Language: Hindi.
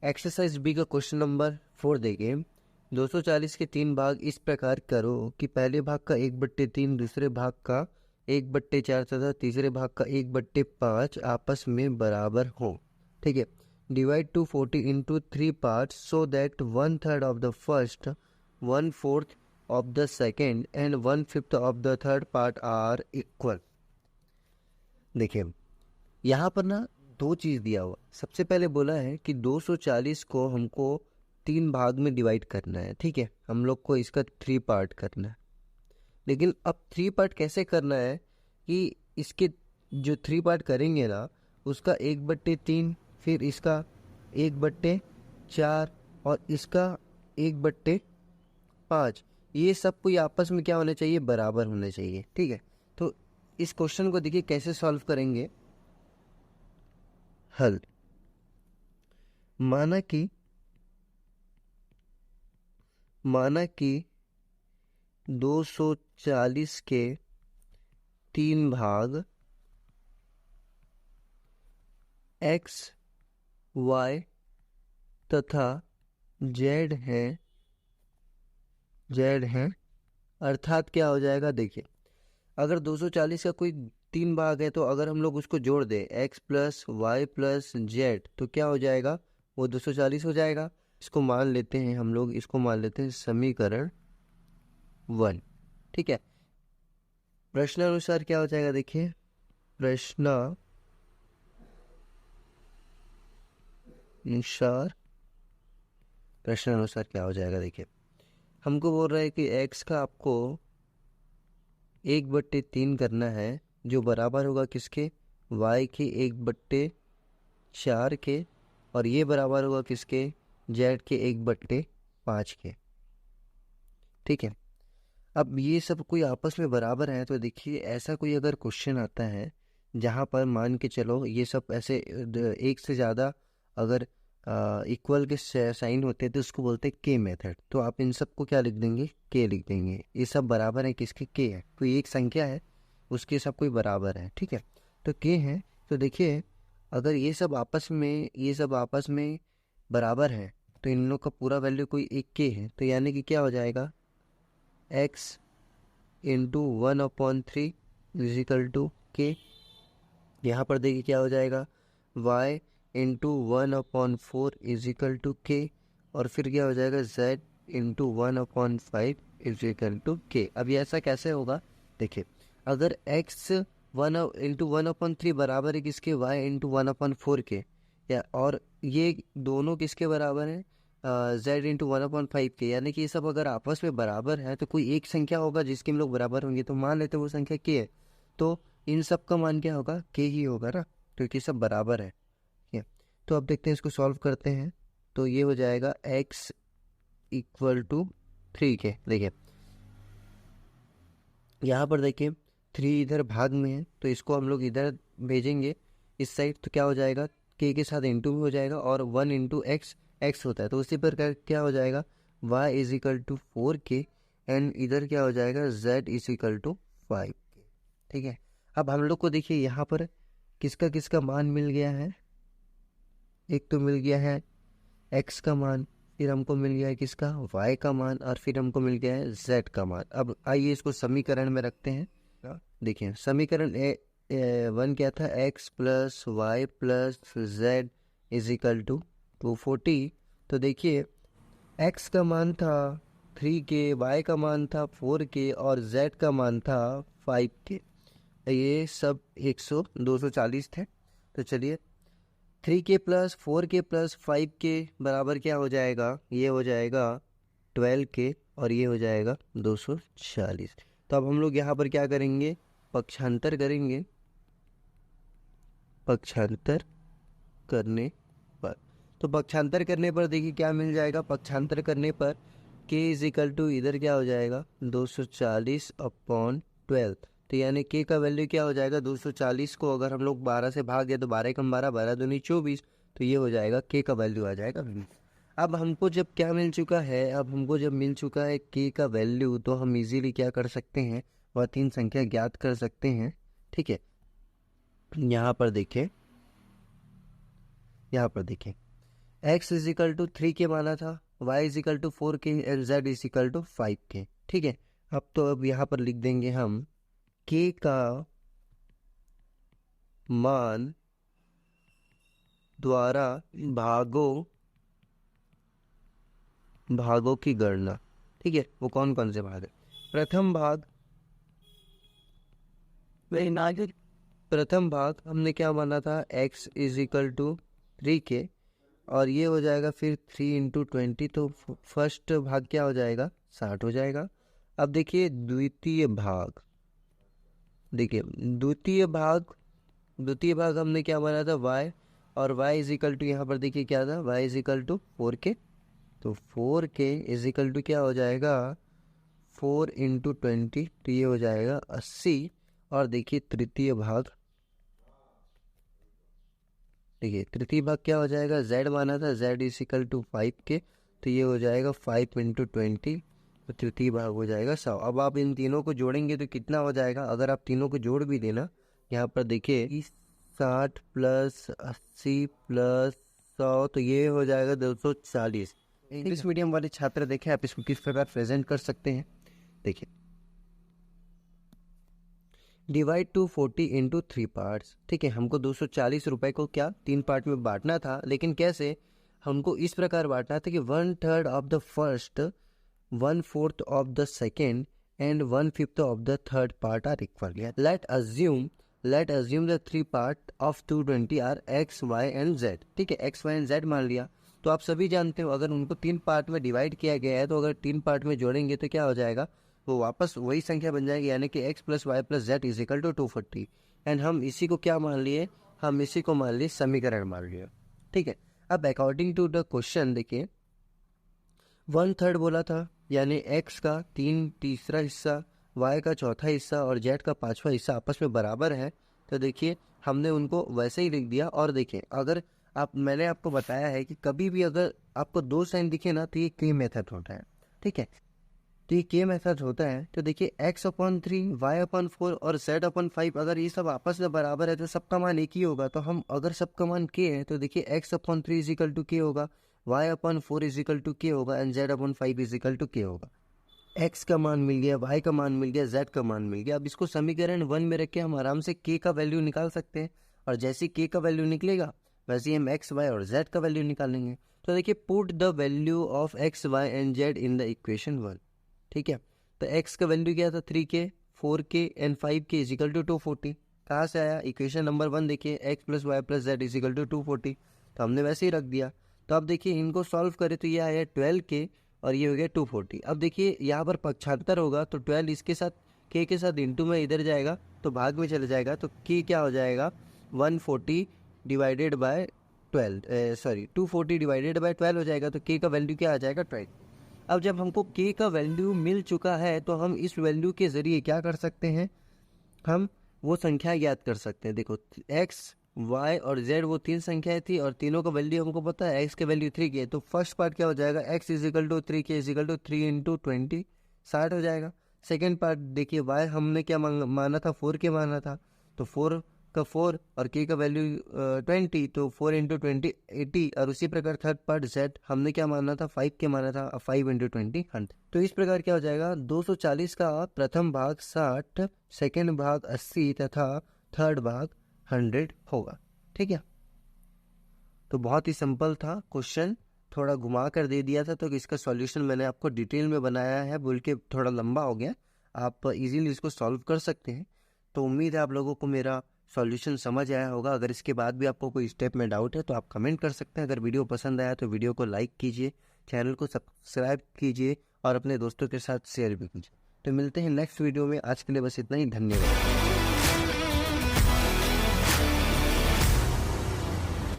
एक्सरसाइज बी का क्वेश्चन नंबर 4 देखिए। 240 के 3 भाग इस प्रकार करो कि पहले भाग का 1/3, दूसरे भाग का 1/4 तथा तीसरे भाग का 1/5 आपस में बराबर हो। ठीक है। Divide 240 into 3 parts so that 1/3 of the first, 1/4 of the second and 1/5 of the third part are equal। देखिए यहाँ पर ना दो चीज़ दिया हुआ। सबसे पहले बोला है कि 240 को हमको 3 भाग में डिवाइड करना है। ठीक है, हम लोग को इसका 3 पार्ट करना है। लेकिन अब 3 पार्ट कैसे करना है कि इसके जो 3 पार्ट करेंगे ना, उसका 1/3, फिर इसका 1/4 और इसका 1/5, ये सब कोई आपस में क्या होने चाहिए, बराबर होने चाहिए। ठीक है, तो इस क्वेश्चन को देखिए कैसे सॉल्व करेंगे। हल, माना कि 240 के 3 भाग x, y तथा z हैं, अर्थात क्या हो जाएगा। देखिए अगर 240 का कोई 3 भाग है तो अगर हम लोग उसको जोड़ दें x plus y plus z तो क्या हो जाएगा, वो 240 हो जाएगा। इसको मान लेते हैं हम लोग, इसको मान लेते हैं समीकरण 1। ठीक है, प्रश्नानुसार क्या हो जाएगा। देखिए प्रश्नानुसार क्या हो जाएगा। देखिए हमको बोल रहा है कि x का आपको 1/3 करना है, जो बराबर होगा किसके, y के 1/4 के, और ये बराबर होगा किसके, z के 1/5 के। ठीक है, अब ये सब कोई आपस में बराबर है तो देखिए ऐसा कोई अगर क्वेश्चन आता है जहाँ पर मान के चलो ये सब ऐसे एक से ज़्यादा अगर इक्वल के साइन होते हैं तो उसको बोलते हैं के मेथड। तो आप इन सब को क्या लिख देंगे, के लिख देंगे। ये सब बराबर है किसके, के है। कोई एक संख्या है उसके सब कोई बराबर है। ठीक है, तो के है। तो देखिए अगर ये सब आपस में बराबर है तो इन लोग का पूरा वैल्यू कोई एक के है, तो यानी कि क्या हो जाएगा, x इंटू 1/3 इजिकल टू के। यहाँ पर देखिए क्या हो जाएगा, y इंटू 1/4 इजिकल टू के, और फिर क्या हो जाएगा z इंटू 1/5 इजिकल टू के। अब ये ऐसा कैसे होगा, देखिए अगर x 1 इंटू 1/3 बराबर है किसके, y इंटू 1/4 के, या और ये दोनों किसके बराबर हैं, z इंटू 1/5 के, यानी कि ये सब अगर आपस में बराबर है तो कोई एक संख्या होगा जिसके हम लोग बराबर होंगे। तो मान लेते हैं वो संख्या k है, तो इन सब का मान क्या होगा, k ही होगा ना, क्योंकि सब बराबर है। ठीक है, तो अब देखते हैं इसको सॉल्व करते हैं। तो ये हो जाएगा x इक्वल टू 3k। देखिए यहाँ पर देखिए 3 इधर भाग में है तो इसको हम लोग इधर भेजेंगे इस साइड, तो क्या हो जाएगा, k के साथ इंटू में हो जाएगा, और 1 इंटू x होता है, तो उसी पर क्या हो जाएगा, y is equal to 4k, and इधर क्या हो जाएगा, z is equal to 5k। ठीक है, अब हम लोग को देखिए यहाँ पर किसका किसका मान मिल गया है। एक तो मिल गया है x का मान, फिर हमको मिल गया है किसका, y का मान, और फिर हमको मिल गया है z का मान। अब आइए इसको समीकरण में रखते हैं। देखिए समीकरण 1 क्या था, x plus y plus z is equal to 240। तो देखिए x का मान था 3k, y का मान था 4k और z का मान था 5k। ये सब 240 थे। तो चलिए 3k plus 4k plus 5k बराबर क्या हो जाएगा, ये हो जाएगा 12k, और ये हो जाएगा 240। तो अब हम लोग यहाँ पर क्या करेंगे, पक्षांतर करेंगे। पक्षांतर करने पर, तो पक्षांतर करने पर देखिए क्या मिल जाएगा, पक्षांतर करने पर k इज इक्वल टू इधर क्या हो जाएगा 240/12। तो यानी k का वैल्यू क्या हो जाएगा, 240 को अगर हम लोग 12 से भाग दिया तो 12 कम 12, 12 दूनी 24, तो ये हो जाएगा k का वैल्यू आ जाएगा 20। अब हमको जब क्या मिल चुका है, अब हमको जब मिल चुका है k का वैल्यू, तो हम इजीली क्या कर सकते हैं, वह 3 संख्या ज्ञात कर सकते हैं। ठीक है, यहाँ पर देखें x इज इक्वल टू 3 के माना था, y is equal to 4 k and z is equal to 5 k. ठीक है, अब यहाँ पर लिख देंगे हम k का मान द्वारा भागों की गणना। ठीक है, वो कौन कौन से भाग है? प्रथम भाग हमने क्या माना था, x इज इक्वल टू 3 के, और ये हो जाएगा फिर 3 इंटू 20, तो फर्स्ट भाग क्या हो जाएगा, 60 हो जाएगा। अब देखिए द्वितीय भाग, देखिए द्वितीय भाग हमने क्या माना था, y, और y इज इक्वल टू यहाँ पर देखिए क्या था, y इज इक्वल टू 4 के, तो 4 के इज इक्वल टू क्या हो जाएगा, 4 इंटू 20, तो ये हो जाएगा 80। और देखिए तृतीय भाग, देखिए तृतीय भाग क्या हो जाएगा, z माना था, z इज इक्वल टू 5 के, तो ये हो जाएगा 5 इंटू 20, तो तृतीय भाग हो जाएगा 100। अब आप इन तीनों को जोड़ेंगे तो कितना हो जाएगा, अगर आप तीनों को जोड़ भी देना, यहाँ पर देखिए 60 प्लस 80 प्लस 100, तो ये हो जाएगा 240। इंग्लिश मीडियम वाले छात्र देखें आप इसको किस प्रकार प्रेजेंट कर सकते हैं। देखिए डिवाइड 240 इंटू 3 पार्ट्स। ठीक है, हमको 240 रुपए को क्या 3 पार्ट में बांटना था, लेकिन कैसे, हमको इस प्रकार बांटना था कि 1/3 of the first, 1/4 of the second and 1/5 of the third part are equal. Let assume the 3 part of 220 are x, y and z। ठीक है, x, y एंड z मान लिया। तो आप सभी जानते हो अगर उनको 3 पार्ट में डिवाइड किया गया है, तो अगर 3 पार्ट में जोड़ेंगे तो क्या हो जाएगा, वो वापस वही संख्या बन जाएगी, यानी कि x plus y plus z is equal to 240। And हम इसी को क्या मान लिए, हम इसी को मान लिए समीकरण मान लिए। ठीक है, अब अकॉर्डिंग टू द क्वेश्चन देखिए 1/3 बोला था, यानी x का तीसरा हिस्सा, y का चौथा हिस्सा और z का 5वां हिस्सा आपस में बराबर है। तो देखिए हमने उनको वैसे ही लिख दिया। और देखिए अगर मैंने आपको बताया है कि कभी भी अगर आपको 2 साइन दिखे ना, तो ये के मेथड होता है। ठीक है, तो ये के मेथड होता है। तो देखिए x/3, y/4 और z/5, अगर ये सब आपस में बराबर है तो सबका मान एक ही होगा। तो हम अगर सबका मान k है तो देखिए x/3 is equal to k होगा, y/4 is equal to k होगा and z/5 is equal to k होगा। x का मान मिल गया, y का मान मिल गया, z का मान मिल गया। अब इसको समीकरण 1 में रख के हम आराम से k का वैल्यू निकाल सकते हैं, और जैसे k का वैल्यू निकलेगा वैसे ही हम x, y और z का वैल्यू निकालेंगे। तो देखिए put the value of x, y and z in the equation 1। ठीक है, तो x का वैल्यू क्या था, 3k, 4k and 5k is equal to 240। कहाँ से आया, इक्वेशन नंबर 1 देखिए, x plus y plus z is equal to 240, तो हमने वैसे ही रख दिया। तो अब देखिए इनको सॉल्व करें तो ये आया 12k और ये हो गया 240। अब देखिए यहाँ पर पक्षांतर होगा, तो 12 इसके साथ k के साथ इंटू में इधर जाएगा तो भाग में चला जाएगा, तो k क्या हो जाएगा 140 डिवाइडेड बाय 240 डिवाइडेड बाय 12 हो जाएगा। तो k का वैल्यू क्या आ जाएगा 12। अब जब हमको k का वैल्यू मिल चुका है तो हम इस वैल्यू के ज़रिए क्या कर सकते हैं, हम वो संख्या याद कर सकते हैं। देखो x, y और z वो 3 संख्याएं थी और तीनों का वैल्यू हमको पता है, x के वैल्यू 3 की है। तो फर्स्ट पार्ट क्या हो जाएगा, x is equal to 3, k is equal to 3 into 20, 60 हो जाएगा। सेकेंड पार्ट देखिए y हमने क्या माना था, 4 के माना था, तो 4 का 4 और k का वैल्यू 20, तो 4 इंटू 20 80। और उसी प्रकार थर्ड पार्ट z हमने क्या माना था, 5 के माना था, 5 इंटू 20 100। तो इस प्रकार क्या हो जाएगा, 240 का प्रथम भाग 60, सेकेंड भाग 80 तथा थर्ड भाग 100 होगा। ठीक है, तो बहुत ही सिंपल था क्वेश्चन, थोड़ा घुमा कर दे दिया था, तो इसका सॉल्यूशन मैंने आपको डिटेल में बनाया है, बोल के थोड़ा लंबा हो गया, आप इजीली इसको सॉल्व कर सकते हैं। तो उम्मीद है आप लोगों को मेरा सॉल्यूशन समझ आया होगा। अगर इसके बाद भी आपको कोई स्टेप में डाउट है तो आप कमेंट कर सकते हैं। अगर वीडियो पसंद आया तो वीडियो को लाइक कीजिए, चैनल को सब्सक्राइब कीजिए और अपने दोस्तों के साथ शेयर भी कीजिए। तो मिलते हैं नेक्स्ट वीडियो में, आज के लिए बस इतना ही, धन्यवाद।